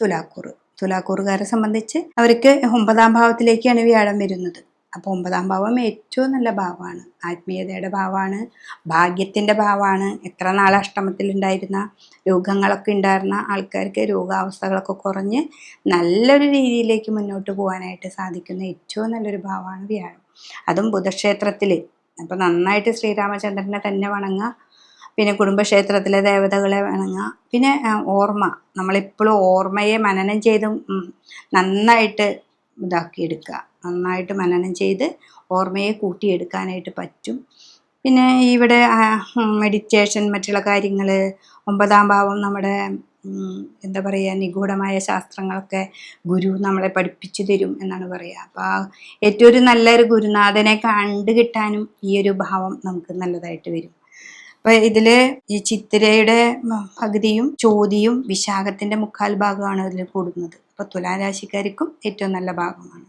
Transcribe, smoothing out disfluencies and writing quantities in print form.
തുലാക്കൂറ്. തുലാക്കൂറുകാരെ സംബന്ധിച്ച് അവർക്ക് 9ാം ഭാവത്തിലേക്കാണ് വ്യാഴം വരുന്നത്. അപ്പോൾ 9ാം ഭാവം ഏറ്റവും നല്ല ഭാവമാണ്, ആത്മീയതയുടെ ഭാവമാണ്, ഭാഗ്യത്തിൻ്റെ ഭാവമാണ്. എത്ര നാൾ അഷ്ടമത്തിലുണ്ടായിരുന്ന രോഗങ്ങളൊക്കെ ഉണ്ടായിരുന്ന ആൾക്കാർക്ക് രോഗാവസ്ഥകളൊക്കെ കുറഞ്ഞ് നല്ലൊരു രീതിയിലേക്ക് മുന്നോട്ട് പോകാനായിട്ട് സാധിക്കുന്ന ഏറ്റവും നല്ലൊരു ഭാവമാണ് വ്യാഴം. അതും ബുധക്ഷേത്രത്തിൽ. അപ്പോൾ നന്നായിട്ട് ശ്രീരാമചന്ദ്രനെ തന്നെ വണങ്ങുക, പിന്നെ കുടുംബക്ഷേത്രത്തിലെ ദേവതകളെ വണങ്ങുക, പിന്നെ ഓർമ്മ, നമ്മളെപ്പോഴും ഓർമ്മയെ മനനം ചെയ്ത് നന്നായിട്ട് ഇതാക്കിയെടുക്കുക, നന്നായിട്ട് മനനം ചെയ്ത് ഓർമ്മയെ കൂട്ടിയെടുക്കാനായിട്ട് പറ്റും. പിന്നെ ഇവിടെ മെഡിറ്റേഷൻ, മറ്റുള്ള കാര്യങ്ങൾ, 9ാം ഭാവം നമ്മുടെ എന്താ പറയുക, നിഗൂഢമായ ശാസ്ത്രങ്ങളൊക്കെ ഗുരു നമ്മളെ പഠിപ്പിച്ചു തരും എന്നാണ് പറയുക. അപ്പോൾ ഏറ്റവും ഒരു നല്ലൊരു ഗുരുനാഥനെ കണ്ടു കിട്ടാനും ഈ ഒരു ഭാവം നമുക്ക് നല്ലതായിട്ട് വരും. അപ്പോൾ ഇതിൽ ഈ ചിത്തിരയുടെ പകുതിയും ചോതിയും വിശാഖത്തിൻ്റെ 3/4 ഭാഗമാണ് ഇതിൽ കൂടുന്നത്. അപ്പോൾ തുലാരാശിക്കാർക്കും ഏറ്റവും നല്ല ഭാഗമാണ്.